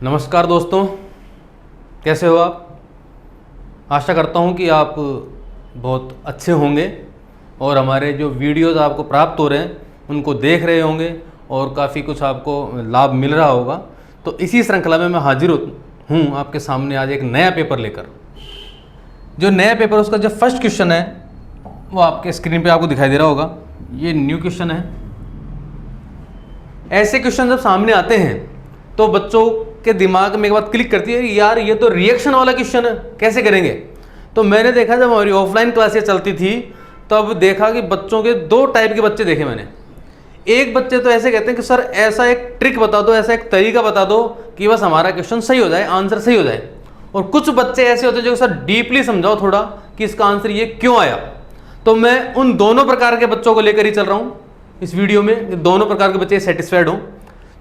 नमस्कार दोस्तों, कैसे हो आप। आशा करता हूँ कि आप बहुत अच्छे होंगे और हमारे जो वीडियोस आपको प्राप्त हो रहे हैं उनको देख रहे होंगे और काफ़ी कुछ आपको लाभ मिल रहा होगा। तो इसी श्रृंखला में मैं हाजिर हूँ आपके सामने आज एक नया पेपर लेकर। जो नया पेपर उसका जो फर्स्ट क्वेश्चन है वो आपके स्क्रीन पे आपको दिखाई दे रहा होगा। ये न्यू क्वेश्चन है। ऐसे क्वेश्चन जब सामने आते हैं तो बच्चों के दिमाग में एक बात क्लिक करती है, यार ये तो रिएक्शन वाला क्वेश्चन है, कैसे करेंगे। तो मैंने देखा जब हमारी ऑफलाइन क्लासेस चलती थी तब देखा कि बच्चों के दो टाइप के बच्चे देखे मैंने। एक बच्चे तो ऐसे कहते हैं कि सर ऐसा एक ट्रिक बता दो, ऐसा एक तरीका बता दो कि बस हमारा क्वेश्चन सही हो जाए, आंसर सही हो जाए। और कुछ बच्चे ऐसे होते हैं जो सर डीपली समझाओ थोड़ा कि इसका आंसर ये क्यों आया। तो मैं उन दोनों प्रकार के बच्चों को लेकर ही चल रहा हूँ इस वीडियो में, दोनों प्रकार के बच्चे सेटिस्फाइड हों।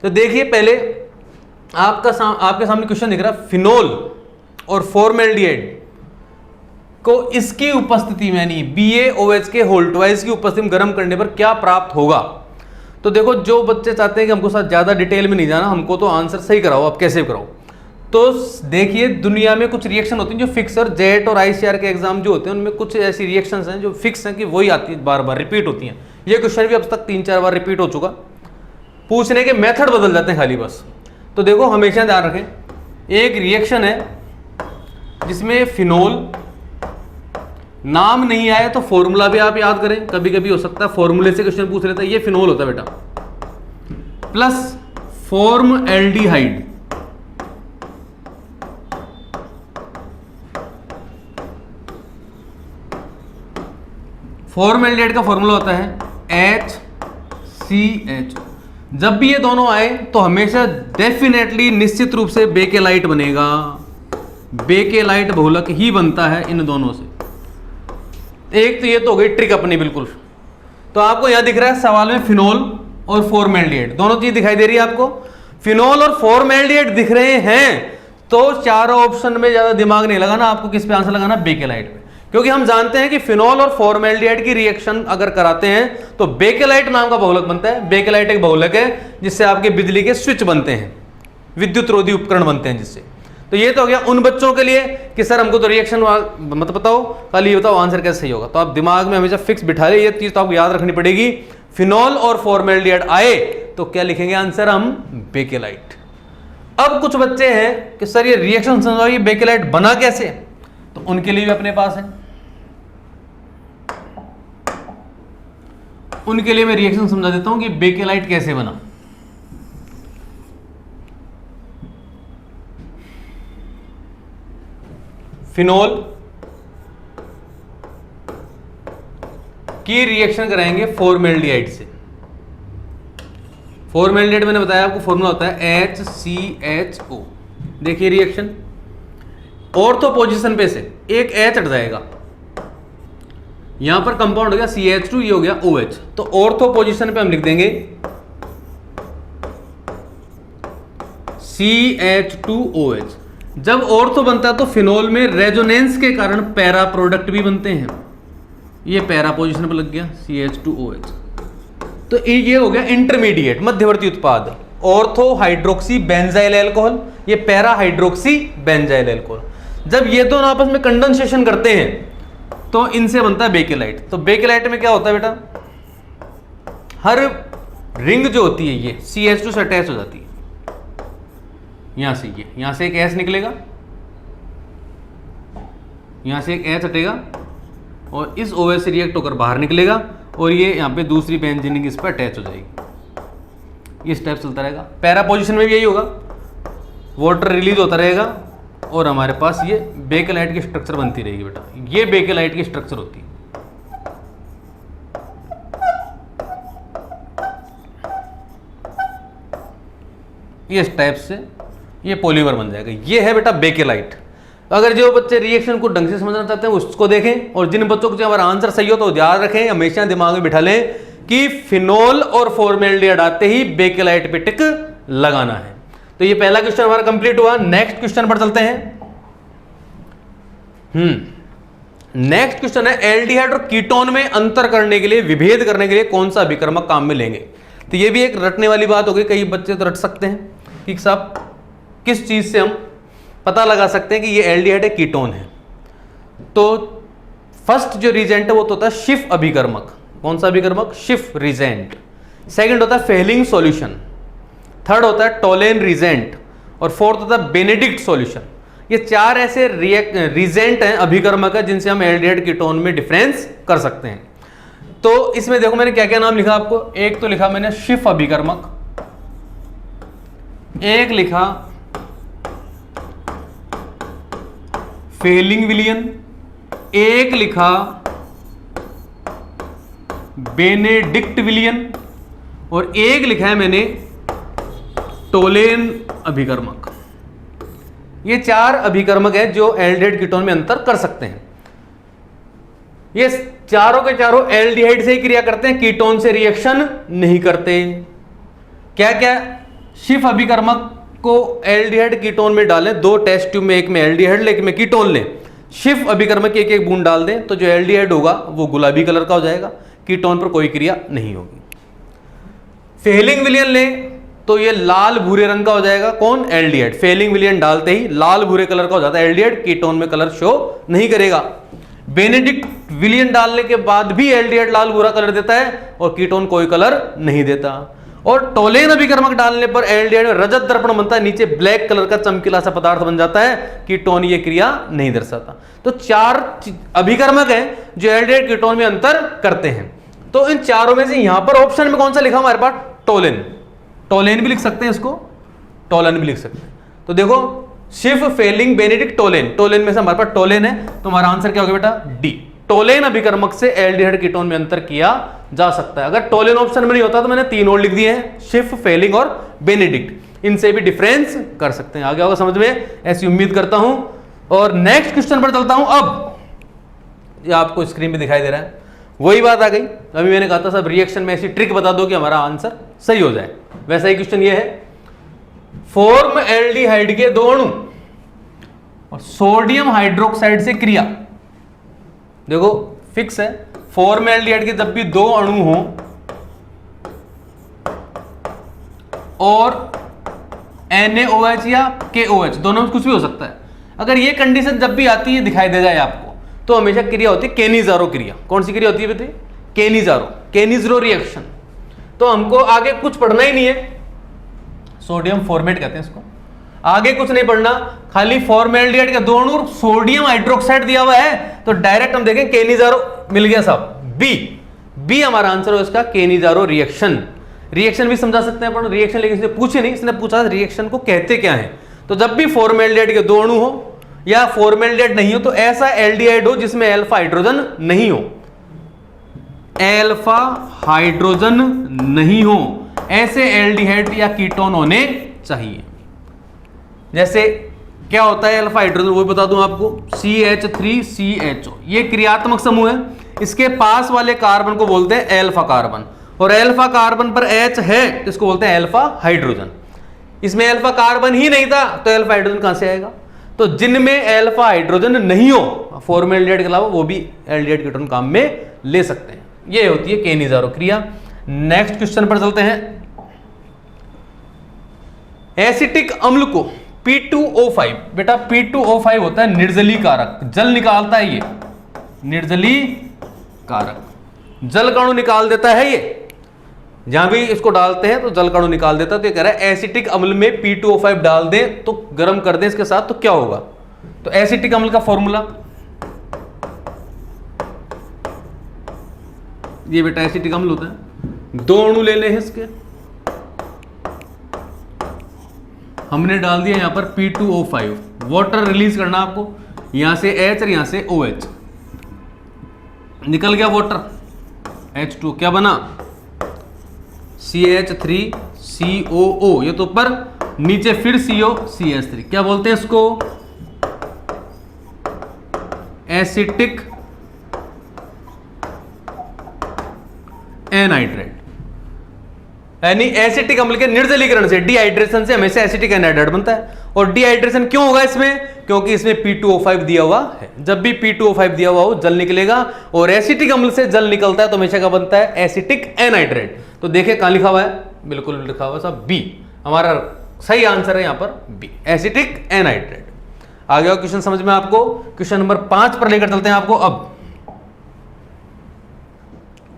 तो देखिए, पहले आपके सामने क्वेश्चन दिख रहा है, फिनोल और फॉर्मेल्डिहाइड को इसकी उपस्थिति में यानी BaOH के होल्टवाइज की उपस्थिति में गर्म करने पर क्या प्राप्त होगा। तो देखो, जो बच्चे चाहते हैं कि हमको साथ ज़्यादा डिटेल में नहीं जाना, हमको तो आंसर सही कराओ, आप कैसे कराओ। तो देखिए, दुनिया में कुछ रिएक्शन होती हैं जो फिक्स, और जेट और ICAR के एग्जाम जो होते हैं उनमें कुछ ऐसी रिएक्शंस हैं जो फिक्स हैं कि वही आती है, बार बार रिपीट होती हैं। ये क्वेश्चन भी अब तक 3-4 बार रिपीट हो चुका। पूछने के मेथड बदल जाते हैं खाली बस। तो देखो, हमेशा ध्यान रखें, एक रिएक्शन है जिसमें फिनोल नाम नहीं आया तो फॉर्मूला भी आप याद करें। कभी कभी हो सकता है फॉर्मूले से क्वेश्चन पूछ लेता है, ये फिनोल होता है बेटा, प्लस फॉर्मएल्डिहाइड फॉर्मएल्डिहाइड का फॉर्मूला होता है HCH। जब भी ये दोनों आए तो हमेशा डेफिनेटली निश्चित रूप से बेकेलाइट बनेगा। बेकेलाइट बहुलक ही बनता है इन दोनों से। एक तो ये तो हो गई ट्रिक अपनी बिल्कुल। तो आपको यहां दिख रहा है सवाल में फिनोल और फॉर्मएल्डिहाइड दोनों चीज दिखाई दे रही है आपको। फिनोल और फॉर्मएल्डिहाइड दिख रहे हैं तो चारों ऑप्शन में ज्यादा दिमाग नहीं लगाना, आपको किस पे आंसर लगाना, बेकेलाइट पे। क्योंकि हम जानते हैं कि फिनोल और फॉर्मएल्डिहाइड की रिएक्शन अगर कराते हैं तो बेकेलाइट नाम का बहुलक बनता है। बेकेलाइट एक बहुलक है जिससे आपके बिजली के स्विच बनते हैं, विद्युत रोधी उपकरण बनते हैं जिससे। तो ये तो हो गया उन बच्चों के लिए कि सर हमको तो रिएक्शन मत बताओ, खाली ये बताओ आंसर कैसे सही होगा। तो आप दिमाग में हमेशा फिक्स बिठा ले, ये चीज तो आपको याद रखनी पड़ेगी। फिनोल और फॉर्मएल्डिहाइड आए तो क्या लिखेंगे आंसर हम, बेकेलाइट। अब कुछ बच्चे हैं कि सर ये रिएक्शन समझाओ, ये बेकेलाइट बना कैसे, तो उनके लिए भी अपने पास है। उनके लिए मैं रिएक्शन समझा देता हूं कि बेकेलाइट कैसे बना। फिनोल की रिएक्शन कराएंगे फॉर्मएल्डिहाइड से। फॉर्मएल्डिहाइड मैंने बताया आपको फॉर्मूला होता है HCHO। देखिए रिएक्शन, ऑर्थो पोजीशन पे से एक H हट जाएगा, यहां पर कंपाउंड हो गया CH2, ये हो गया OH। तो ऑर्थो पोजीशन पे हम लिख देंगे CH2OH। जब ऑर्थो बनता है तो फिनोल में रेजोनेंस के कारण पैरा प्रोडक्ट भी बनते हैं। ये पैरा पोजीशन पर लग गया CH2OH। तो ये हो गया इंटरमीडिएट, मध्यवर्ती उत्पाद, ऑर्थो हाइड्रोक्सी बेंजाइल अल्कोहल, ये पैरा हाइड्रोक्सी बेंजाइल अल्कोहल। जब ये दोनों आपस में कंडेंसेशन करते हैं तो इनसे बनता है बेकेलाइट। तो बेकेलाइट में क्या होता है बेटा, हर रिंग जो होती है ये CH2 से अटैच हो जाती है। यहां से यहां से एक S निकलेगा, यहां से एक H हटेगा और इस OH से रिएक्ट होकर बाहर निकलेगा और ये यहां पे दूसरी बेंजीनिंग इस पर अटैच हो जाएगी। ये स्टेप चलता रहेगा। पैरा पोजीशन में भी यही होगा, वाटर रिलीज होता रहेगा और हमारे पास ये बेकेलाइट की स्ट्रक्चर बनती रहेगी बेटा। ये बेकेलाइट की स्ट्रक्चर होती है। इस टाइप से ये पॉलीमर बन जाएगा। ये है बेटा बेकेलाइट। अगर जो बच्चे रिएक्शन को ढंग से समझना चाहते हैं उसको देखें, और जिन बच्चों को जो हमारा आंसर सही हो तो याद रखें, हमेशा दिमाग में बिठा लें कि फिनोल और फॉर्मएल्डिहाइड आते ही बेकेलाइट पे टिक लगाना है। तो ये पहला क्वेश्चन हमारा कंप्लीट हुआ। नेक्स्ट क्वेश्चन पर चलते हैं। नेक्स्ट क्वेश्चन है, एल्डिहाइड और कीटोन में अंतर करने के लिए, विभेद करने के लिए कौन सा अभिकर्मक काम में लेंगे। तो ये भी एक रटने वाली बात हो गई, कई बच्चे तो रट सकते हैं कि साहब किस चीज से हम पता लगा सकते हैं कि ये एल्डिहाइड है, कीटोन है? तो फर्स्ट जो रिजेंट है वो तो होता है शिफ अभिकर्मक। कौन सा अभिकर्मक? Schiff regent. सेकंड होता है फेलिंग सॉल्यूशन, थर्ड होता है टोलेन रिजेंट, और फोर्थ होता है बेनेडिक्ट सॉल्यूशन। ये चार ऐसे रिजेंट हैं, अभिकर्मक है, जिनसे हम एल्डिहाइड कीटोन में डिफरेंस कर सकते हैं। तो इसमें देखो मैंने क्या क्या नाम लिखा आपको। एक तो लिखा मैंने शिफ अभिकर्मक, एक लिखा फेलिंग विलियन, एक लिखा बेनेडिक्ट विलियन, और एक लिखा है मैंने टोलेन अभिकर्मक। ये चार अभिकर्मक है जो एल्डिहाइड कीटोन में अंतर कर सकते हैं। ये चारों के चारों एल्डिहाइड से ही क्रिया करते हैं, कीटोन से रिएक्शन नहीं करते। क्या क्या? शिफ अभिकर्मक को एल्डिहाइड कीटोन में डालें, दो टेस्ट ट्यूब में, एक में एल्डिहाइड एक में कीटोन लें, शिफ अभिकर्मक एक एक बूंद डाल दें, तो जो एल्डिहाइड होगा वो गुलाबी कलर का हो जाएगा, कीटोन पर कोई क्रिया नहीं होगी। फेलिंग विलियन लें तो ये लाल भूरे रंग का हो जाएगा। कौन? एल्डिहाइड। फेलिंग विलियन डालते ही लाल भूरे कलर का हो जाता है एल्डिहाइड, कीटोन में कलर शो नहीं करेगा। बेनेडिक्ट विलियन डालने के बाद भी एल्डिहाइड लाल भूरा कलर देता है और कीटोन कोई कलर नहीं देता। और टोलेन अभिकर्मक डालने पर एल्डिहाइड में रजत दर्पण बनता है, नीचे ब्लैक कलर का चमकीला सा पदार्थ बन जाता है, कीटोन ये क्रिया नहीं दर्शाता। तो चार अभिकर्मक हैं जो एल्डिहाइड कीटोन में अंतर करते हैं। तो इन चारों में से यहां पर ऑप्शन में कौन सा लिखा हमारे पास? टोलेन। टोलेन भी लिख सकते हैं इसको, टोलन भी लिख सकते हैं। तो देखो Schiff Fehling Benedict Tollens, Tollens में से हमारे पास टोलेन है, तो हमारा आंसर क्या होगा बेटा? डी। टोलेन अभिकर्मक से एल्डिहाइड कीटोन में अंतर किया जा सकता है। अगर टोलेन ऑप्शन में नहीं होता तो मैंने तीन और लिख दिए हैं, शिफ फेलिंग और बेनेडिक्ट, इनसे भी डिफरेंस कर सकते हैं। आगे होगा समझ में, ऐसी उम्मीद करता हूं। और नेक्स्ट क्वेश्चन पर चलता हूं। अब ये आपको स्क्रीन पे दिखाई दे रहा है, वही बात आ गई। अभी मैंने कहा था सब रिएक्शन में ऐसी ट्रिक बता दो कि हमारा आंसर सही हो जाए। वैसा ही क्वेश्चन ये है, फॉर्म एल्डिहाइड के दो अणु और सोडियम हाइड्रोक्साइड से क्रिया। देखो फिक्स है, फॉर्म एल्डिहाइड के जब भी दो अणु हो और NaOH या KOH दोनों में कुछ भी हो सकता है, अगर ये कंडीशन जब भी आती है दिखाई दे जाए आपको, तो हमेशा क्रिया होती है केनिज़ारो क्रिया। कौन सी क्रिया होती है बेटे? केनिज़ारो, केनिज़रो रिएक्शन। तो हमको आगे कुछ पढ़ना ही नहीं है, सोडियम फॉर्मेट कहते हैं इसको, आगे कुछ नहीं पढ़ना, खाली फॉर्मेल्डिहाइड का दो अणु और सोडियम हाइड्रोक्साइड दिया हुआ है, तो डायरेक्ट हम देखें केनिज़ारो मिल गया साहब, बी हमारा आंसर हो इसका, केनिज़ारो रिएक्शन। रिएक्शन भी समझा सकते हैं अपन रिएक्शन, लेकिन इसने पूछे नहीं, इसने पूछा रिएक्शन को कहते क्या है। तो जब भी फॉर्मेल्डिहाइड के दो अणु हो या फॉर्मेल्डिहाइड नहीं हो, तो ऐसा एल्डिहाइड हो जिसमें अल्फा हाइड्रोजन नहीं हो, अल्फा हाइड्रोजन नहीं हो, ऐसे एल्डिहाइड या कीटोन होने चाहिए। जैसे क्या होता है अल्फा हाइड्रोजन, वो बता दूं आपको, CH3CHO, ये क्रियात्मक समूह है, इसके पास वाले कार्बन को बोलते हैं अल्फा कार्बन, और अल्फा कार्बन पर H है तो इसको बोलते हैं अल्फा हाइड्रोजन। इसमें अल्फा कार्बन ही नहीं था तो अल्फा हाइड्रोजन कहां से आएगा? तो जिनमें अल्फा हाइड्रोजन नहीं हो फॉर्मेल्डिहाइड के अलावा, वो भी एल्डिहाइड कीटोन काम में ले सकते हैं। ये होती है केनिज़ारो क्रिया। नेक्स्ट क्वेश्चन पर चलते हैं। एसिटिक अम्ल को P2O5, बेटा P2O5 होता है निर्जली कारक, जल निकालता है, ये निर्जली कारक, जल कणु निकाल देता है। ये जहां भी इसको डालते हैं तो जल कणु निकाल देता है। तो ये कह रहा है एसिटिक अम्ल में P2O5 डाल दें तो गर्म कर दें इसके साथ, तो क्या होगा? तो एसिटिक अम्ल का फॉर्मूला ये बेटा, एसिटिक अम्ल होता है, दो अणु ले लें इसके, हमने डाल दिया यहां पर P2O5, वाटर रिलीज करना आपको, यहां से H और यहां से OH, निकल गया वाटर, H2, क्या बना? CH3COO, ये तो ऊपर, नीचे फिर CO CH3, क्या बोलते हैं इसको? Acetic anhydride. यानी एसिटिक अम्ल के निर्जलीकरण से, डिहाइड्रेशन से हमेशा एसिटिक एनहाइड्रेट बनता है। और डिहाइड्रेशन क्यों होगा इसमें? क्योंकि इसमें P2O5 दिया हुआ है। जब भी P2O5 दिया हुआ हो जल निकलेगा, और एसिटिक अम्ल से जल निकलता है तो हमेशा क्या बनता है? Acetic anhydride. तो देखें कहां लिखा हुआ है, बिल्कुल लिखा हुआ साहब बी। हमारा सही आंसर है यहां पर बी, एसिटिक एनहाइड्रेट। आ गया क्वेश्चन समझ में आपको। क्वेश्चन नंबर 5 पर लेकर चलते हैं आपको। अब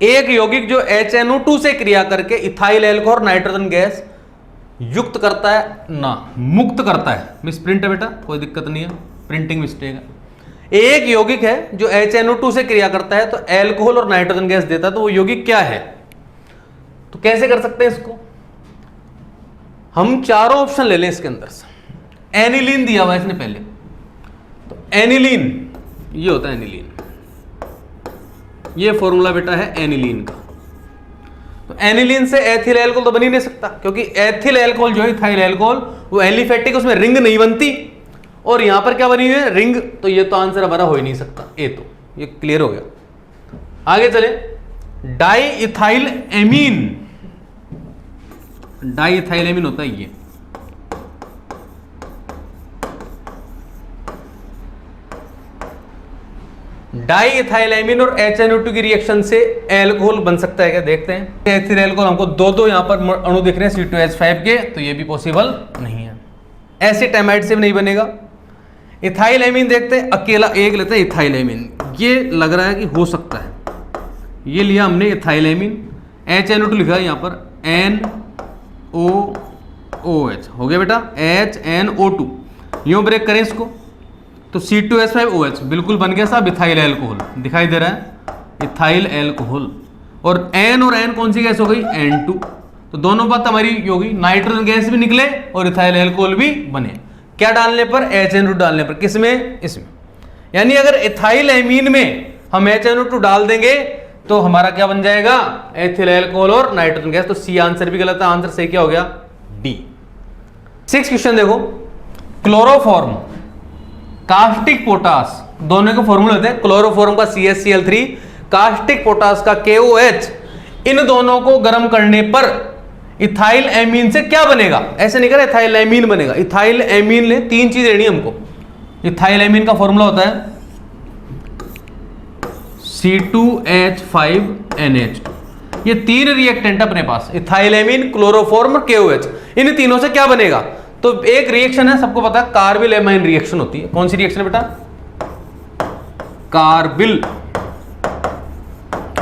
एक यौगिक जो HNO2 से क्रिया करके इथाइल एल्कोहल और नाइट्रोजन गैस युक्त करता है ना मुक्त करता है, मिस प्रिंट है बेटा, कोई दिक्कत नहीं है, प्रिंटिंग मिस्टेक है। एक यौगिक है जो HNO2 से क्रिया करता है तो एल्कोहल और नाइट्रोजन गैस देता है, तो वो यौगिक क्या है? तो कैसे कर सकते हैं इसको? हम चारों ऑप्शन ले लें इसके अंदर से। एनिलीन दिया हुआ है इसने पहले, तो एनिलीन ये होता है एनिलीन, ये फॉर्मूला बेटा है एनिलीन का। तो एनिलीन से एथिल एल्कोहल तो बन ही नहीं सकता, क्योंकि एथिल एल्कोहल जो है इथाइल एल्कोहल वो एलिफेटिक, उसमें रिंग नहीं बनती, और यहां पर क्या बनी हुई है? रिंग। तो ये तो आंसर हमारा हो ही नहीं सकता, ए तो ये क्लियर हो गया। आगे चले, di ethyl amine, di ethyl amine होता है ये। डाई इथाइल एमीन और HNO2 की रिएक्शन से एल्कोहल बन सकता है क्या? देखते हैं। एथिल एल्कोहल हमको दो यहां पर अणु दिख रहे हैं C2H5 के, तो ये भी पॉसिबल नहीं है। एसिटामाइड से भी नहीं बनेगा। इथाइल एमीन देखते हैं, अकेला एक लेते हैं इथाइल एमीन, ये लग रहा है कि हो सकता है, ये लिया हमने इथाइल एमीन। HNO2 लिखा है यहां पर NOOH, हो गया बेटा HNO2। यूं ब्रेक करें इसको तो C2H5OH बिल्कुल बन गया साहब इथाइल एल्कोहल, दिखाई दे रहा है इथाइल एल्कोहल। और N और N कौन सी गैस हो गई? N2। तो दोनों बात हमारी होगी, नाइट्रोजन गैस भी निकले और इथाइल एल्कोहल भी बने। क्या डालने पर? HNO2 डालने पर। किसमें? इसमें। यानी अगर इथाइल एमीन में हम HNO2 डाल देंगे तो हमारा क्या बन जाएगा? एथिल एल्कोहल और नाइट्रोजन गैस। तो सी आंसर भी गलत है, आंसर सही क्या हो गया? डी। 6 क्वेश्चन देखो, क्लोरोफॉर्म, कास्टिक पोटास, दोनों के फॉर्मूले होते हैं। क्लोरोफॉर्म का CaCl3, कास्टिक पोटास का KOH, इन दोनों को गर्म करने पर इथाइल एमीन से क्या बनेगा? ऐसे नहीं करा इथाइल एमीन बनेगा। इथाइल एमीन ने 3 चीज लेनी हमको। इथाइल एमीन का फॉर्मूला होता है C2H5NH2। ये 3 रिएक्टेंट अपने पास, इथाइल एमीन, क्लोरोफॉर्म और KOH। इन तीनों से क्या बनेगा? तो एक रिएक्शन है, सबको पता है, कार्बिल एमाइन रिएक्शन होती है। कौन सी रिएक्शन है बेटा? Carbyl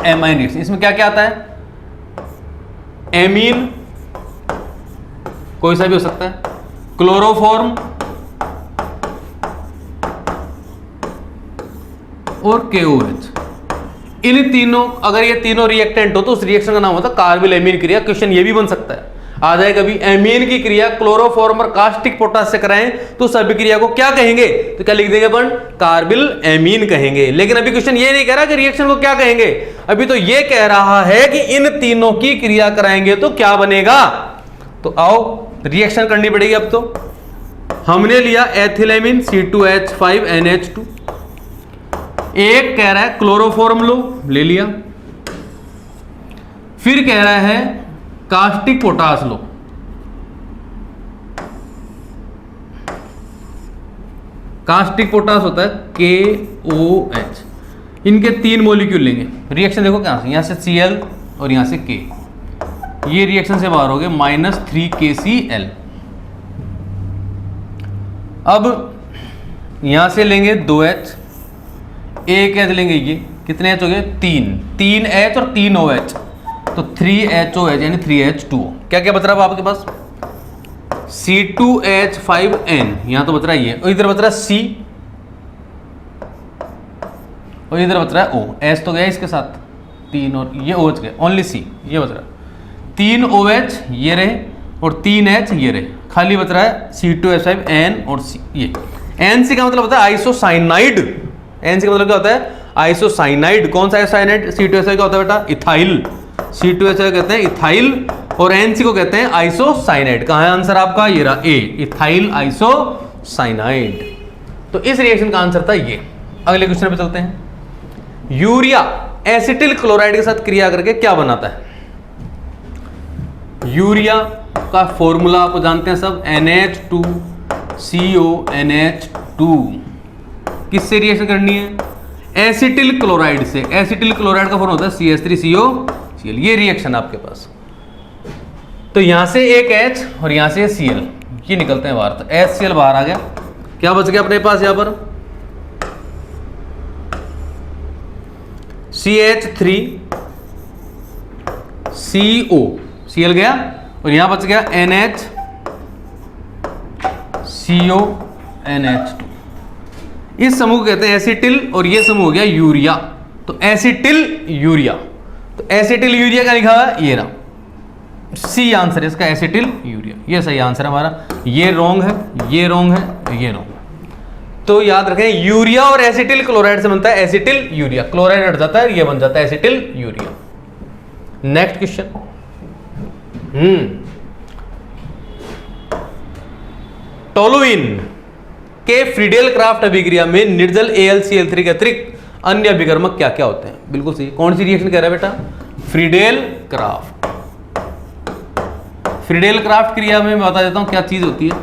amine reaction. इसमें क्या क्या आता है? एमीन कोई सा भी हो सकता है, क्लोरोफॉर्म और KOH। इन तीनों, अगर ये तीनों रिएक्टेंट हो तो उस रिएक्शन का नाम होता है कार्बिल एमीन क्रिया। क्वेश्चन ये भी बन सकता है, आ जाए कभी, एमीन की क्रिया क्लोरोफॉर्म और कास्टिक पोटास से कराएं तो उस अभिक्रिया को क्या कहेंगे? तो क्या लिख देंगे अपन? कार्बिल एमीन कहेंगे। लेकिन अभी क्वेश्चन ये नहीं कह रहा कि रिएक्शन को क्या कहेंगे, अभी तो ये कह रहा है कि इन तीनों की क्रिया कराएंगे तो क्या बनेगा। तो आओ रिएक्शन करनी पड़ेगी। अब तो हमने लिया एथिलेमिन C2H5NH2, एक कह रहा है क्लोरोफॉर्म लो, ले लिया, फिर कह रहा है कास्टिक पोटास लो, कास्टिक पोटास होता है KOH। इनके 3 मॉलिक्यूल लेंगे। रिएक्शन देखो कहां से, यहां से Cl और यहां से K, ये रिएक्शन से बाहर हो गए -3KCl। अब यहां से लेंगे 2H, एक H लेंगे, ये कितने H हो गए? 3 H और 3 OH, तो 3HOH यानी 3H2O। क्या क्या बच रहा है आपके पास? C2H5N, यहां तो बच रहा है ये, और इधर बच रहा है C, और इधर बच रहा है O। H तो गया इसके साथ 3, और ये OH गया, ओनली C ये बच रहा है। 3 OH ये रहे और 3 H ये रहे, खाली बच रहा है C2H5N और C। ये NC का मतलब होता है आइसोसाइनाइड। NC का मतलब क्या होता है? आइसोसाइनाइड। कौन सा आइसोसाइनाइड? C2H5 का होता है बेटा इथाइल, C2H5 कहते हैं इथाइल, और NC को कहते हैं आइसोसाइनाइड। कहाँ है आंसर आपका? ये रहा A, इथाइल आइसोसाइनाइड। तो इस रिएक्शन का आंसर था ये। अगले क्वेश्चन पे चलते हैं। यूरिया एसिटिल क्लोराइड के साथ क्रिया करके क्या बनाता है? यूरिया का फॉर्मूला आप जानते हैं सब, NH2CONH2। किससे रिएक्शन करनी है? एसिटिल क्लोराइड से। एसिटिल क्लोराइड का फॉर्मूला होता है CH3COCl। ये रिएक्शन आपके पास, तो यहां से एक H और यहां से Cl, ये निकलते हैं बाहर। तो HCl बाहर आ गया, क्या बच गया अपने पास यहाँ पर CH3CO, Cl गया और यहां बच गया NHCONH2। इस समूह को कहते हैं एसिटिल और ये समूह हो गया यूरिया। तो एसिटिल यूरिया, तो एसिटिल यूरिया का लिखा हुआ है ये रहा, सी आंसर है इसका, एसिटिल यूरिया। ये सही आंसर है हमारा, ये रॉन्ग है, ये रॉन्ग है, ये रॉन्ग है। तो याद रखें यूरिया और एसिटिल क्लोराइड से बनता है एसिटिल यूरिया, क्लोराइड हट जाता है, ये बन जाता है acetyl urea. Next question, toluene के फ्रीडेल क्राफ्ट अभिक्रिया में निर्जल AlCl3 के अतिरिक्त अन्य अभिकर्मक क्या क्या होते हैं? बिल्कुल सही। कौन सी रिएक्शन कह रहा है बेटा? Friedel craft. फ्रीडेल क्राफ्ट क्रिया में मैं बता देता हूं क्या चीज होती है।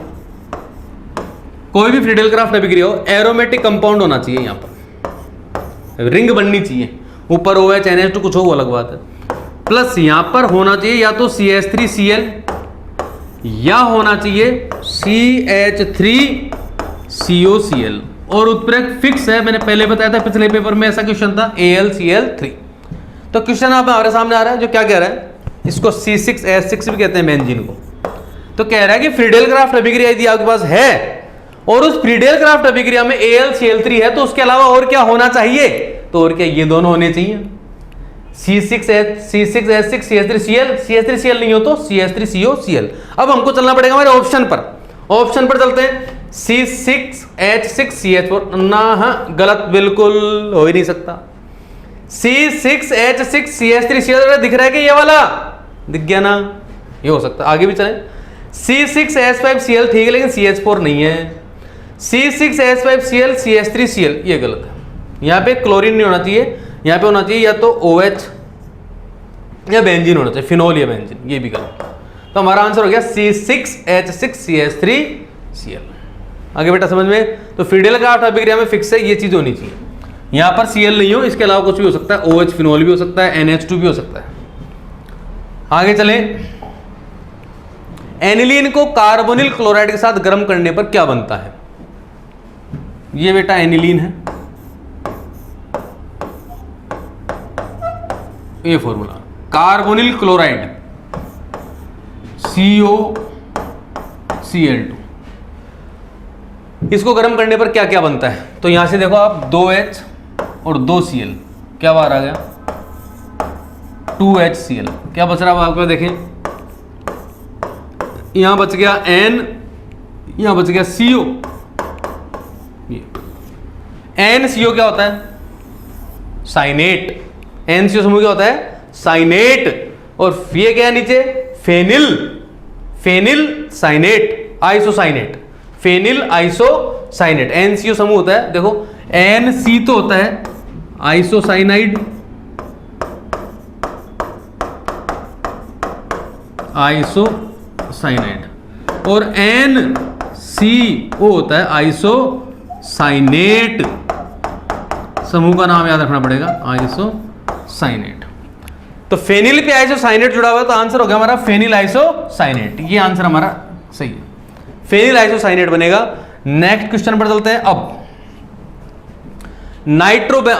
कोई भी फ्रीडेल क्राफ्ट अभिक्रिया हो, एरोमेटिक कंपाउंड होना चाहिए, यहां पर रिंग बननी चाहिए, ऊपर OH NH2 कुछ हो वो अलग बात है, प्लस यहां पर होना चाहिए या तो CH3Cl या होना चाहिए CH3COCl, और उत्प्रेरक फिक्स है, मैंने पहले बताया था पिछले पेपर में ऐसा क्वेश्चन था, AlCl3। तो क्वेश्चन आप हमारे सामने आ रहा है जो क्या कह रहा है, इसको C6H6 भी कहते हैं बेंजीन को। तो कह रहा है कि फ्रीडेल क्राफ्ट अभिक्रिया यदि आपके पास है और उस फ्रीडेल क्राफ्ट अभिक्रिया में AlCl3 है तो उसके अलावा और क्या होना चाहिए? तो और क्या, ये दोनों होने चाहिए, C6H6 CH3Cl, CH3Cl नहीं हो तो CH3COCl। अब हमको चलना पड़ेगा हमारे ऑप्शन पर, ऑप्शन पर चलते हैं। C6H6CH4 ना, हाँ गलत, बिल्कुल हो ही नहीं सकता। C6H6CH3Cl दिख रहा है कि ये वाला दिख गया ना, ये हो सकता है। आगे भी चलें, C6H5Cl ठीक है लेकिन CH4 नहीं है, C6H5Cl CH3Cl ये गलत है। यहाँ पे क्लोरीन नहीं होना चाहिए, यहाँ पे होना चाहिए या तो OH या बेंजीन होना चाहिए, फिनोल या बेंजीन, ये भी गलत। तो हमारा आंसर हो गया C6H6CH3Cl। आगे बेटा समझ में? तो फ्रीडेल क्राफ्ट अभिक्रिया में फिक्स है, ये चीज होनी चाहिए। यहाँ पर Cl नहीं हो, इसके अलावा कुछ भी हो सकता है, OH फिनोल भी हो सकता है, NH2 भी हो सकता है। आगे चलें, एनिलीन को कार्बोनिल क्लोराइड के साथ गर्म करने पर क्या बनता है? ये बेटा एनिलीन है, ये फॉर्मूला, कार्बोनिल क्लोराइड COCl2, इसको गर्म करने पर क्या क्या बनता है? तो यहां से देखो आप 2H और 2Cl, क्या बाहर आ गया? 2HCl। क्या बच रहा है आपको देखें, यहां बच गया N, यहां बच गया CO। NCO क्या होता है? साइनेट। NCO समूह क्या होता है? साइनेट। और ये क्या है नीचे? Phenyl, phenyl cyanate, isocyanate, phenyl isocyanate, NCO समूह होता है। देखो NC तो होता है आइसोसाइनाइड, आइसोसाइनाइड, और NCO होता है आइसोसाइनेट। समूह का नाम याद रखना पड़ेगा, आइसोसाइनेट। तो फेनिल पे आइसोसाइनेट जुड़ा हुआ है, तो आंसर हो गया हमारा फेनिल आइसोसाइनेट। ये आंसर हमारा सही है, फेनिल आइसोसाइनेट बनेगा। नेक्स्ट क्वेश्चन पर चलते हैं। अब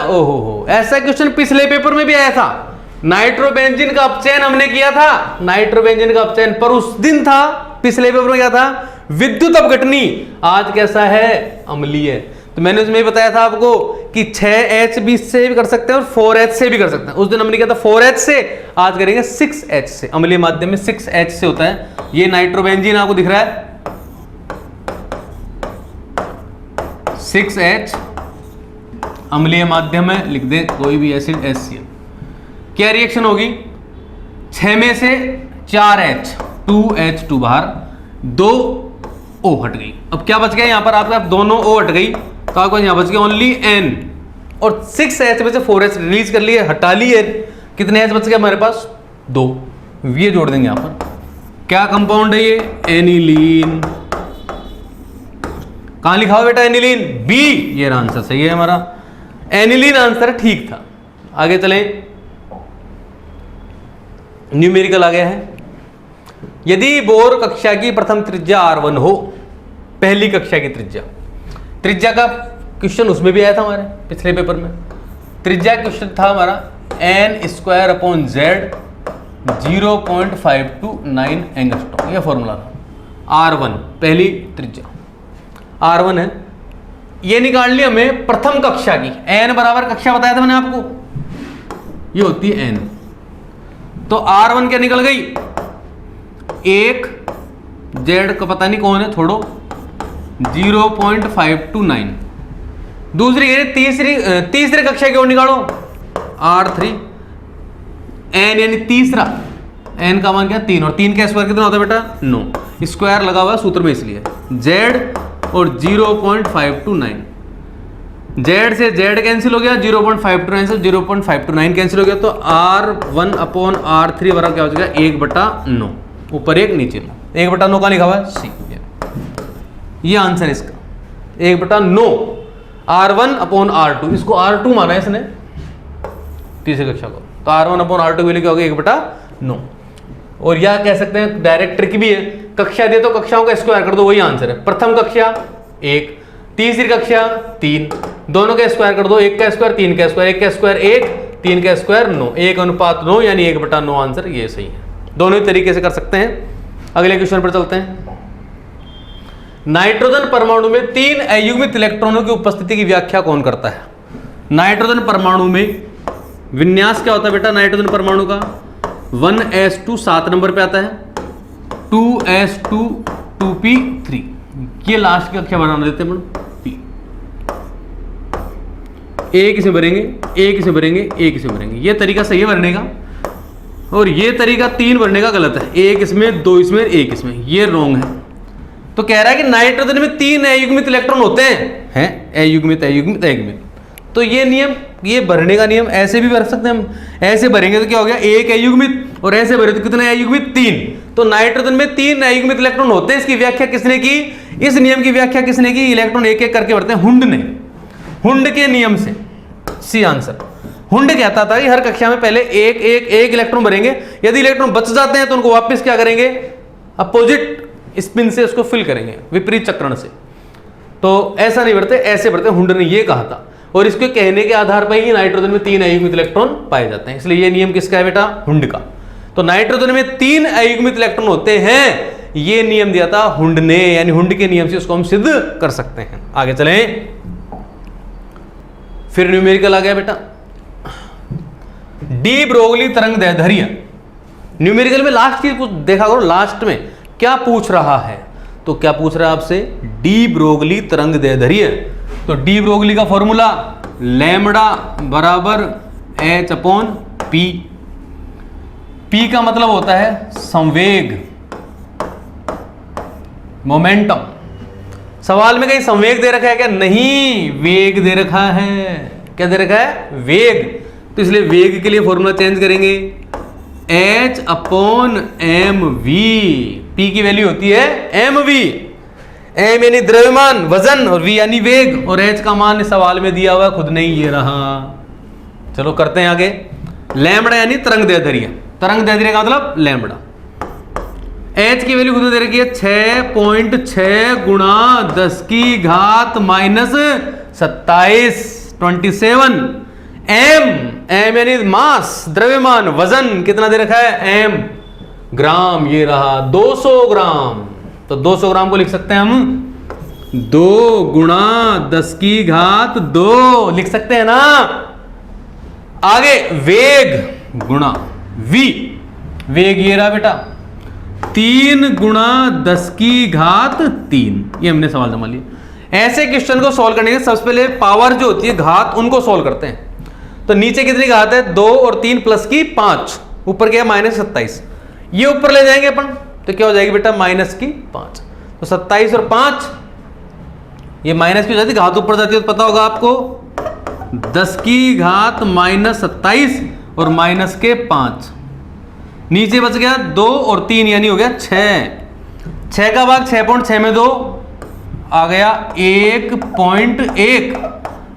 ओहो, ऐसा क्वेश्चन पिछले पेपर में भी आया था। नाइट्रोबेंजीन का अपचयन हमने किया था, नाइट्रोबेंजीन का अपचयन, पर उस दिन था पिछले पेपर में क्या था? विद्युत अपघटनी। आज कैसा है? अम्लीय। तो मैंने उसमें बताया था आपको कि 6H भी से भी कर सकते हैं और 4H से भी कर सकते हैं। उस दिन हमने किया था 4H से, आज करेंगे 6H से। अम्लीय माध्यम में 6H से होता है। ये नाइट्रोबेंजीन आपको दिख रहा है, 6H अम्लीय माध्यम में लिख दे कोई भी एसिड HCl। क्या रिएक्शन होगी? 6 में से 4H, 2H2 बाहर, 2 O हट गई। अब क्या बच गया यहाँ पर? आपके दोनों O हट गई, तो आपको यहाँ बच गया ओनली N, और 6H में से 4H रिलीज कर लिए, हटा लिए। कितने H बच गए हमारे पास? 2। ये जोड़ देंगे यहाँ पर। क्या कंपाउंड है ये? एनिलीन। कहां लिखा हुआ बेटा एनिलीन? B। ये आंसर सही है हमारा, एनिलीन आंसर ठीक था। आगे चलें, न्यूमेरिकल आ गया है। यदि बोर कक्षा की प्रथम त्रिज्या r1 हो, पहली कक्षा की त्रिज्या का क्वेश्चन उसमें भी आया था हमारे पिछले पेपर में। त्रिज्या क्वेश्चन था हमारा n² z 0.529 एंगस्ट्रॉम, यह फॉर्मूला था। r1 पहली त्रिज्या r1 है, ये निकाल ली हमें प्रथम कक्षा की। n बराबर कक्षा बताया था मैंने आपको, ये होती है n। तो r1 क्या निकल गई, एक z का पता नहीं कौन है, छोड़ो, 0.529। दूसरी तीसरी कक्षा की ओर निकालो, r3, n यानी तीसरा, n का मान क्या 3, और 3 का स्क्वायर कितना होता है बेटा 9, स्क्वायर लगा हुआ है सूत्र में इसलिए, z और 0.529, z से z कैंसिल हो गया, 0.529 से 0.529 कैंसिल हो गया, तो r1 अपॉन r3 बराबर क्या हो जाएगा 1/9, ऊपर 1 नीचे 9, 1/9 का लिखा हुआ है सी, ये आंसर है इसका 1/9, r1 अपॉन r2, इसको r2 माना है इसने तीसरी कक्षा को, तो r1 अपॉन r2 की वैल्यू क्या होगी 1/9। और यह कह सकते हैं डायरेक्ट ट्रिक भी है, कक्षा दे तो कक्षाओं का स्क्वायर कर दो, वही आंसर है। प्रथम कक्षा 1, तीसरी कक्षा 3, दोनों का स्क्वायर कर दो, 1 का स्क्वायर 3 का स्क्वायर, 1 का स्क्वायर 1, 3 का स्क्वायर 9, 1:9 यानी 1/9 आंसर ये सही है। दोनों ही तरीके से कर सकते हैं। अगले क्वेश्चन पर चलते हैं। नाइट्रोजन परमाणु में 3 अयुग्मित इलेक्ट्रॉनों की उपस्थिति की व्याख्या कौन करता है? नाइट्रोजन परमाणु में विन्यास क्या होता है बेटा नाइट्रोजन परमाणु का? 1s2 7 नंबर पे आता है, 2s2 2p3, ये लास्ट की कक्षा बना देते हैं p, एक इसमें भरेंगे, एक इसमें भरेंगे, एक इसमें भरेंगे, ये तरीका सही है भरने का, और ये तरीका 3 भरने का गलत है, एक इसमें, 2 इसमें, एक इसमें, ये रॉन्ग है। तो कह रहा है कि नाइट्रोजन में 3 अयुग्मित इलेक्ट्रॉन होते हैं, अयुग्मित अयुग्मित अयुग्मित, तो ये नियम, ये भरने का नियम ऐसे भी भर सकते हैं हम, ऐसे भरेंगे तो क्या हो गया 1 अयुग्मित, और ऐसे भरे तो कितने अयुग्मित 3, तो नाइट्रोजन में 3 अयुग्मित इलेक्ट्रॉन होते हैं। इसकी व्याख्या किसने की? इस नियम की व्याख्या किसने की? इलेक्ट्रॉन एक एक करके भरते हैं हुंड ने, हुंड के नियम से, सी आंसर। हुंड कहता था कि हर कक्षा में पहले एक इलेक्ट्रॉन भरेंगे, यदि इलेक्ट्रॉन बच जाते हैं तो उनको वापस क्या करेंगे, अपोजिट स्पिन से उसको फिल करेंगे, विपरीत चक्रण से। तो ऐसा नहीं भरते, ऐसे भरते, हुंड ने ये कहा था, और इसके कहने के आधार पर ही नाइट्रोजन में 3 अयुग्मित इलेक्ट्रॉन पाए जाते हैं, इसलिए ये नियम किसका है बेटा? हुंड का। तो नाइट्रोजन में 3 अयुग्मित इलेक्ट्रॉन होते हैं, ये नियम दिया था हुंड ने, यानी हुंड के नियम से उसको हम सिद्ध कर सकते हैं। आगे चलें, फिर न्यूमेरिकल आ गया बेटा, डी ब्रोगली तरंग दैर्ध्य। न्यूमेरिकल में लास्ट चीज देखा करो, लास्ट में क्या पूछ रहा है, तो क्या पूछ रहा है आपसे? डी ब्रोगली तरंग दैर्ध्य। तो डी ब्रोगली का फॉर्मूला लैम्बडा बराबर h/p, p का मतलब होता है संवेग, मोमेंटम। सवाल में कहीं संवेग दे रखा है क्या? नहीं, वेग दे रखा है। क्या दे रखा है? वेग। तो इसलिए वेग के लिए फॉर्मूला चेंज करेंगे, h/mv, p की वैल्यू होती है mv, m यानी द्रव्यमान वजन, और v यानी वेग, और h का मान इस सवाल में दिया हुआ खुद नहीं ये रहा। चलो करते हैं आगे। लैम्बडा यानी तरंग दैर्ध्य, तरंग दैर्ध्य का मतलब लैम्बडा। h की वैल्यू खुद दे रखी है 6.6 गुणा 10 की घात -27, 27। m यानी मास, द्रव्यमान, वजन कितना दे रखा है? m, ग्राम, ये रहा 200 ग्राम। तो 200 ग्राम को लिख सकते हैं हम 2 गुणा 10 की घात 2, लिख सकते हैं ना। आगे वेग गुणा v, वेग ये रहा बेटा 3 गुणा 10 की घात 3, ये हमने सवाल जमा लिया। ऐसे क्वेश्चन को सॉल्व करने के सबसे पहले पावर जो होती है घात, उनको सॉल्व करते हैं। तो नीचे कितनी घात है? 2 और 3 प्लस की 5, ऊपर क्या है -27, ये ऊपर ले जाएंगे अपन, तो क्या हो जाएगी बेटा -5। तो 27 और 5, ये माइनस की हो जाती है, घात ऊपर जाती है तो पता होगा आपको, 10 की घात -27 और -5, नीचे बच गया 2 और 3 यानी हो गया 6। 6 का भाग 6.6 में 2 आ गया 1.1,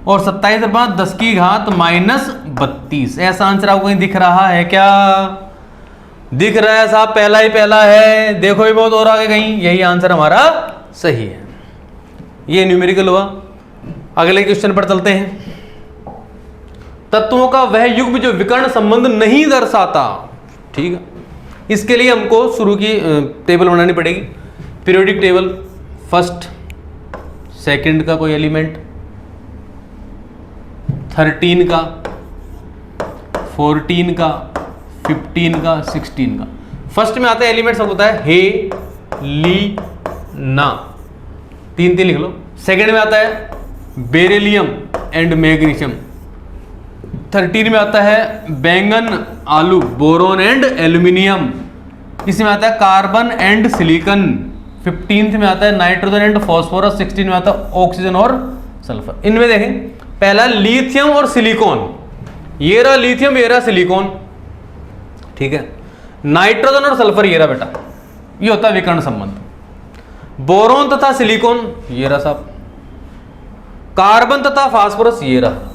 और 27 और 5 10 की घात -32। ऐसा आंसर आपको कहीं दिख रहा है क्या? दिख रहा है साहब, पहला ही पहला है, देखो ही बहुत और आगे कहीं, यही आंसर हमारा सही है। ये न्यूमेरिकल हुआ। अगले क्वेश्चन पर चलते हैं। तत्वों का वह युग्म जो विकर्ण संबंध नहीं दर्शाता। ठीक है, इसके लिए हमको शुरू की टेबल बनानी पड़ेगी। पीरियोडिक टेबल, फर्स्ट सेकंड का कोई एलिमेंट, 13 का, 14 का, 15 का, 16 का। फर्स्ट में आता है एलिमेंट, सब होता है हे, ली, ना, 3 लिख लो। सेकंड में आता है बेरिलियम एंड मैग्नीशियम। 13 में आता है बैंगन, आलू, बोरोन एंड एल्यूमिनियम। इसमें आता है कार्बन एंड सिलिकॉन। 15 में आता है नाइट्रोजन एंड फॉस्फोरस। 16 में आता है ऑक्सीजन और सल्फर। इनमें देखें, पहला लिथियम और सिलिकॉन, ये रहा लिथियम, ये रहा सिलिकॉन। ठीक है, नाइट्रोजन और सल्फर ये रहा बेटा, ये होता है विकर्ण संबंध। बोरोन तथा सिलिकॉन ये रहा साहब, कार्बन तथा फास्फोरस ये रहा,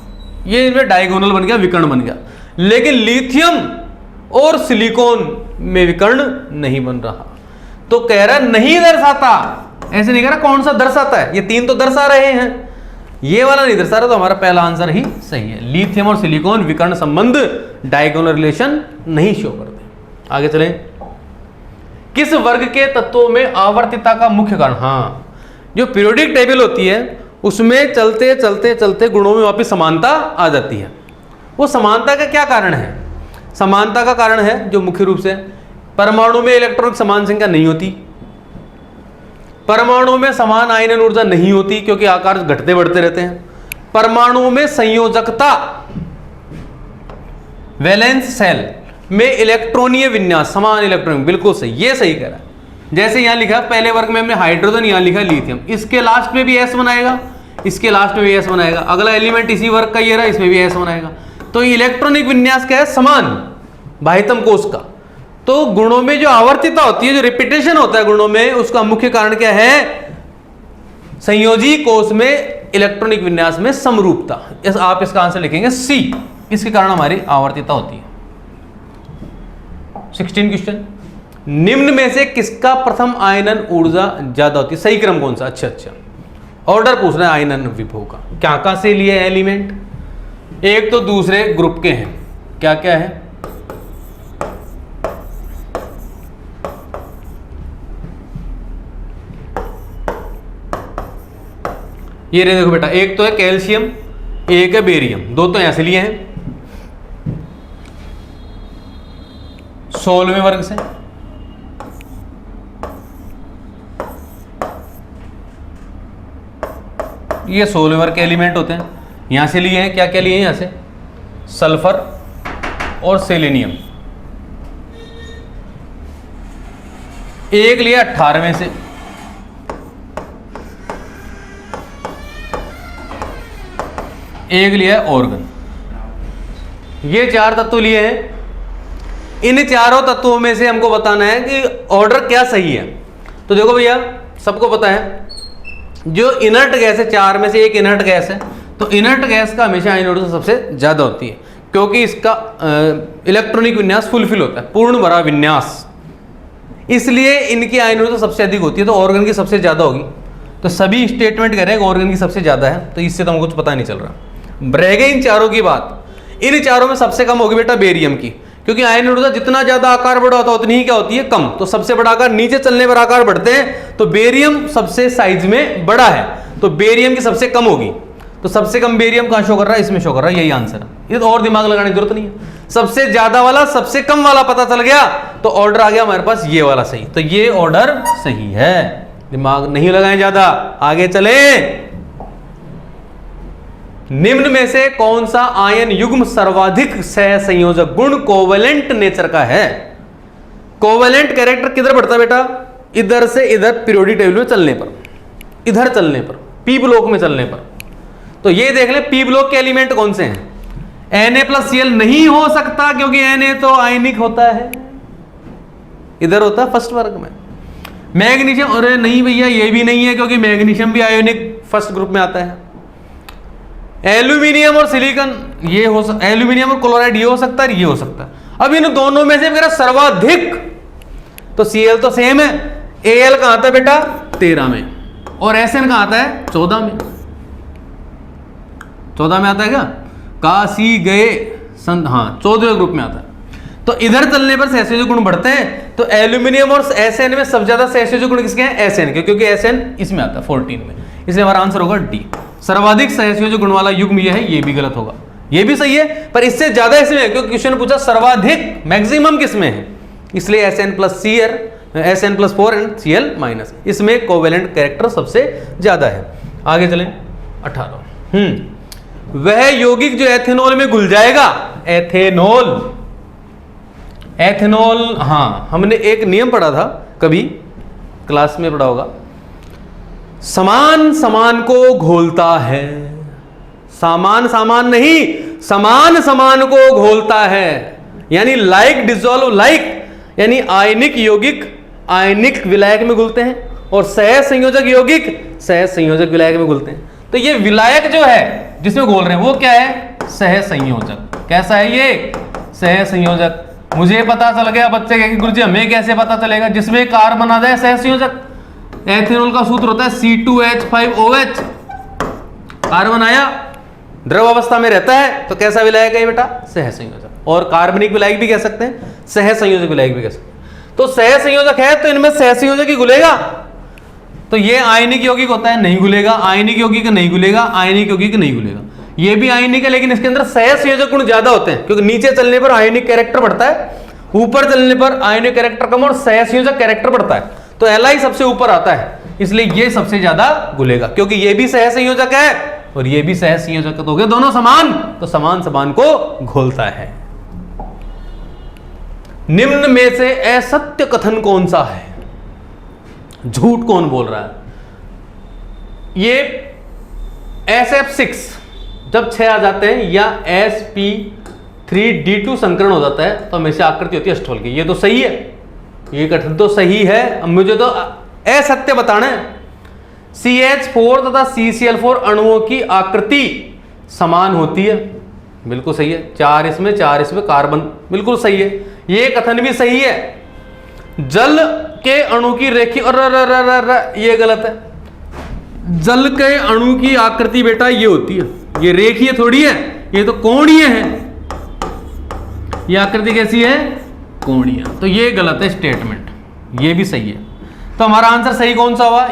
ये इनमें डायगोनल बन गया, विकर्ण बन गया। लेकिन लिथियम और सिलिकॉन में विकर्ण नहीं बन रहा। तो कह रहा नहीं दर्शाता, ऐसे नहीं कह रहा कौन सा दर्शाता है, ये 3 तो दर्शा रहे हैं, ये वाला नहीं दर्शा रहा। तो हमारा पहला आंसर ही सही है। लिथियम और सिलिकॉन विकर्ण संबंध, डायगोनल रिलेशन नहीं शो करते। आगे चलें। किस वर्ग के तत्वों में आवर्तिता का मुख्य कारण? हाँ, जो पीरियोडिक टेबल होती है उसमें चलते चलते चलते गुणों में वापस समानता आ जाती है। वो समानता का क्या कारण है? समानता का कारण है जो मुख्य रूप से परमाणु में इलेक्ट्रॉन की समान संख्या नहीं होती, परमाणु में समान आयनन ऊर्जा नहीं होती क्योंकि आकार घटते बढ़ते रहते हैं, परमाणु में संयोजकता, वैलेंस शेल में इलेक्ट्रॉनीय विन्यास, समान इलेक्ट्रॉन, बिल्कुल सही, ये सही कह रहा है। जैसे यहां लिखा पहले वर्ग में हमने हाइड्रोजन, यहां लिखा लिथियम, इसके लास्ट में भी एस बनाएगा, इसके लास्ट में भी एस बनाएगा, अगला एलिमेंट इसी वर्ग का ये रहा, इसमें भी एस बनाएगा। तो इलेक्ट्रॉनिक विन्यास क्या है? समान, बाह्यतम कोश का। तो गुणों में जो आवर्तिता होती है, जो रिपीटेशन होता है गुणों में, उसका मुख्य कारण क्या है? संयोजी कोश में इलेक्ट्रॉनिक विन्यास में समरूपता। आप इसका आंसर लिखेंगे सी, इसके कारण हमारी आवर्तिता होती है। 16 क्वेश्चन, निम्न में से किसका प्रथम आयनन ऊर्जा ज्यादा होती है? सही क्रम कौन सा? अच्छा, ऑर्डर पूछ रहे हैं आयनन विभव का। क्या क्या से लिए एलिमेंट? एक तो दूसरे ग्रुप के हैं, क्या क्या है? ये रहे, देखो बेटा, एक तो है कैल्शियम, एक है बेरियम, दो तो ऐसे लिए हैं 16वें वर्ग से। ये 16वें वर्ग के एलिमेंट होते हैं। यहां से लिए हैं, क्या क्या लिए हैं? यहां से सल्फर और सेलेनियम। एक लिया 18वें से, एक लिया ऑर्गन। ये 4 तत्व लिए हैं। इन चारों तत्वों में से हमको बताना है कि ऑर्डर क्या सही है। तो देखो भैया, सबको पता है जो इनर्ट गैस है, 4 में से एक इनर्ट गैस है, तो इनर्ट गैस का हमेशा आयन ऊर्जा सबसे ज्यादा होती है क्योंकि इसका इलेक्ट्रॉनिक विन्यास फुलफिल होता है, पूर्ण भरा विन्यास, इसलिए इनकी आयन ऊर्जा सबसे अधिक होती है। तो ऑर्गन की सबसे ज्यादा होगी। तो सभी स्टेटमेंट कह रहे हैं ऑर्गन की सबसे ज्यादा है, तो इससे तो हमको कुछ पता नहीं चल रहा। रह गई इन चारों की बात। इन चारों में सबसे कम होगी बेटा बेरियम की, क्योंकि आयन ऊर्जा जितना ज्यादा आकार बड़ा होता है उतनी ही क्या होती है? कम। तो सबसे बड़ा आकार, नीचे चलने पर आकार बढ़ते हैं, तो बेरियम सबसे साइज में बड़ा है, तो बेरियम की सबसे कम होगी। तो सबसे कम बेरियम कहां शो कर रहा है? इसमें शो कर रहा है, यही आंसर है। ये तो और दिमाग लगाने की जरूरत नहीं है। सबसे ज्यादा वाला, सबसे कम वाला पता चल गया तो ऑर्डर आ गया हमारे पास ये वाला सही। तो ये ऑर्डर सही है, दिमाग नहीं लगाएं ज्यादा। आगे चले। निम्न में से कौन सा आयन युग्म सर्वाधिक सह संयोजक गुण कोवेलेंट नेचर का है? कोवेलेंट कैरेक्टर किधर बढ़ता है बेटा? इधर से इधर पीरियोडिक टेबल में चलने पर, इधर चलने पर, पी ब्लॉक में चलने पर। तो ये देख ले पी ब्लॉक के एलिमेंट कौन से हैं? Na+Cl नहीं हो सकता क्योंकि Na तो आयनिक होता है, इधर होता है फर्स्ट वर्ग में। मैग्नीशियम, अरे नहीं भैया ये भी नहीं है क्योंकि मैग्नीशियम भी आयोनिक फर्स्ट ग्रुप में आता है। एल्यूमिनियम और सिलिकॉन ये हो सकता, एल्यूमिनियम और क्लोराइड ये हो सकता है, ये हो सकता है। अब इन दोनों में से मेरा सर्वाधिक, तो Cl तो सेम है, Al कहां आता है बेटा 13 में, और Sn कहां आता है 14 में। 14 में आता है क्या, काशी गए संत, हाँ 14 ग्रुप में आता है। तो इधर चलने पर सहसंयोजक गुण बढ़ते हैं, तो एल्यूमिनियम और Sn में सबसे ज्यादा सहसंयोजक गुण किसके हैं, Sn के, क्योंकि Sn इसमें आता है 14 में, इसलिए हमारा आंसर होगा डी। सर्वाधिक सहसंयोजक गुण वाला युग्म यह है, ये भी गलत होगा, ये भी सही है पर इससे ज्यादा इसमें है, क्योंकि क्वेश्चन पूछा सर्वाधिक मैक्सिमम किसमें है, इसलिए Sn plus Cl, Sn plus 4 and Cl minus, इसमें कोवेलेंट कैरेक्टर सबसे ज्यादा है। आगे चलें 18। वह यौगिक जो एथेनॉल में घुल जाएगा, एथेनॉल, एथेनॉल, हाँ हमने एक नियम पढ़ा था, कभी क्लास में पढ़ा होगा, समान समान को घोलता है, सामान सामान नहीं, समान समान को घोलता है, यानी लाइक डिसॉल्व लाइक, यानी आयनिक यौगिक आयनिक विलायक में घुलते हैं, और सह संयोजक यौगिक सह संयोजक विलायक में घुलते हैं। तो ये विलायक जो है जिसमें घोल रहे हैं वो क्या है, सह संयोजक। कैसा है ये, सह संयोजक। मुझे पता चल गया, बच्चे कहेंगे गुरुजी हमें कैसे पता चलेगा, जिसमें कार्बन आ जाए सह संयोजक। एथेनॉल का सूत्र होता है C2H5OH, कार्बन आया द्रव अवस्था में रहता है, तो कैसा विलायक है बेटा, सह संयोजक। और कार्बनिक विलायक भी कह सकते हैं, सह संयोजक विलायक भी कह सकते हैं। तो सह संयोजक है तो इनमें सह संयोजक ही घुलेगा, तो ये आयनिक यौगिक होता है, नहीं घुलेगा, आयनिक यौगिक नहीं घुलेगा, आयनिक यौगिक नहीं घुलेगा। ये भी आयनिक है लेकिन इसके अंदर सह संयोजक गुण ज्यादा होते हैं, क्योंकि नीचे चलने पर आयनिक कैरेक्टर बढ़ता है, ऊपर चलने पर आयनिक कैरेक्टर कम और सह संयोजक कैरेक्टर बढ़ता है। तो Li सबसे ऊपर आता है, इसलिए ये सबसे ज्यादा घुलेगा, क्योंकि ये भी सह संयोजक है और ये भी सह संयोजक, तो हो गए दोनों समान, तो समान समान को घोलता है। निम्न में से असत्य कथन कौन सा है, झूठ कौन बोल रहा है। ये SF6 जब 6 आ जाते हैं या sp3d2 संकरण हो जाता है तो हमेशा आकृति होती है अष्टफल की। ये तो सही है, ये कथन तो सही है, अब मुझे तो असत्य बताना है। CH4 तथा CCl4 अणुओं की आकृति समान होती है, बिल्कुल सही है, 4 इसमें 4 इसमें, कार्बन बिल्कुल सही है। ये कथन भी सही है। जल के अणु की रेखी, ये गलत है। जल के अणु की आकृति बेटा ये होती है, ये रेखीय थोड़ी है, ये तो कोणीय है। ये आकृति कैसी है, कोणीय। तो ये गलत है स्टेटमेंट, ये भी सही है। तो हमारा आंसर सही कौन सा हुआ,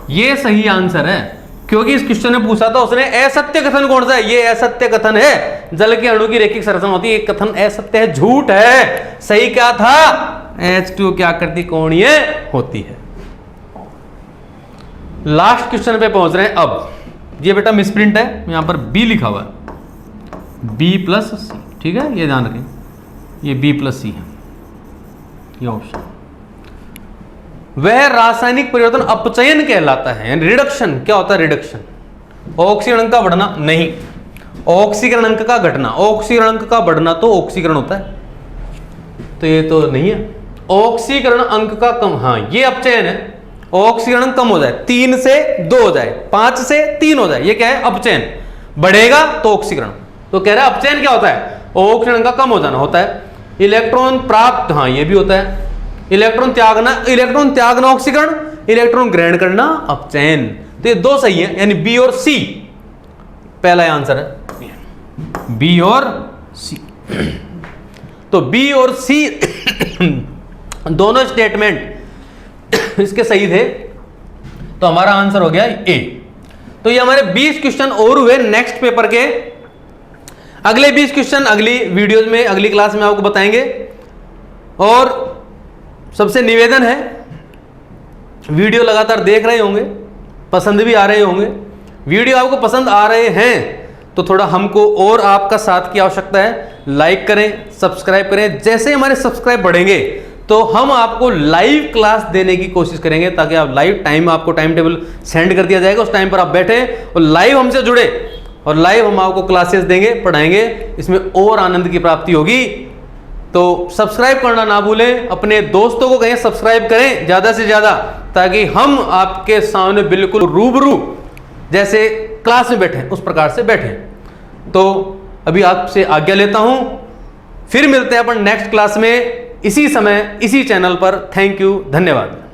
ये सही आंसर है, क्योंकि इस क्वेश्चन ने पूछा था उसने असत्य कथन कौन सा है, ये असत्य कथन है। जल के अणु की रेखिक संरचना होती है, ये कथन असत्य है, झूठ है। सही क्या था, H2 की आकृति कोणीय होती है। लास्ट क्वेश्चन पे पहुंच रहे हैं अब। ये बेटा मिसप्रिंट है, यहां पर B लिखा हुआ है, B+C, ठीक है, ये ध्यान रखें, ये B+C है ये ऑप्शन। वह रासायनिक परिवर्तन अपचयन कहलाता है, यानी रिडक्शन। क्या होता है रिडक्शन, ऑक्सीकरण अंक का बढ़ना नहीं, ऑक्सीकरण अंक का घटना। ऑक्सीकरण अंक का बढ़ना तो ऑक्सीकरण होता है, तो ये तो नहीं है। ऑक्सीकरण अंक का कम, हाँ ये अपचयन है। ऑक्सीकरण कम हो जाए, 3 से 2 हो जाए, 5 से 3 हो जाए, ये क्या है अपचयन। बढ़ेगा तो ऑक्सीकरण। तो कह रहा है अपचयन क्या होता है, ऑक्सीकरण का कम हो जाना होता है। इलेक्ट्रॉन प्राप्त, हाँ ये भी होता है। इलेक्ट्रॉन त्यागना ऑक्सीकरण, इलेक्ट्रॉन ग्रहण करना अपचयन। तो ये दो सही है, यानी बी और सी पहला आंसर है, बी और सी। तो बी और सी दोनों स्टेटमेंट इसके सही थे, तो हमारा आंसर हो गया ए। तो ये हमारे 20 क्वेश्चन और हुए नेक्स्ट पेपर के। अगले 20 क्वेश्चन अगली वीडियोज में, अगली क्लास में आपको बताएंगे। और सबसे निवेदन है, वीडियो लगातार देख रहे होंगे, पसंद भी आ रहे होंगे। वीडियो आपको पसंद आ रहे हैं तो थोड़ा हमको और आपका साथ की आवश्यकता है। लाइक करें, सब्सक्राइब करें। जैसे हमारे सब्सक्राइब बढ़ेंगे तो हम आपको लाइव क्लास देने की कोशिश करेंगे, ताकि आप लाइव टाइम, आपको टाइम टेबल सेंड कर दिया जाएगा, उस टाइम पर आप बैठे और लाइव हमसे जुड़े, और लाइव हम आपको क्लासेस देंगे, पढ़ाएंगे। इसमें और आनंद की प्राप्ति होगी। तो सब्सक्राइब करना ना भूलें, अपने दोस्तों को कहें सब्सक्राइब करें ज़्यादा से ज़्यादा, ताकि हम आपके सामने बिल्कुल रूबरू जैसे क्लास में बैठे उस प्रकार से बैठें। तो अभी आपसे आज्ञा लेता हूँ। फिर मिलते हैं अपन नेक्स्ट क्लास में, इसी समय इसी चैनल पर। थैंक यू, धन्यवाद।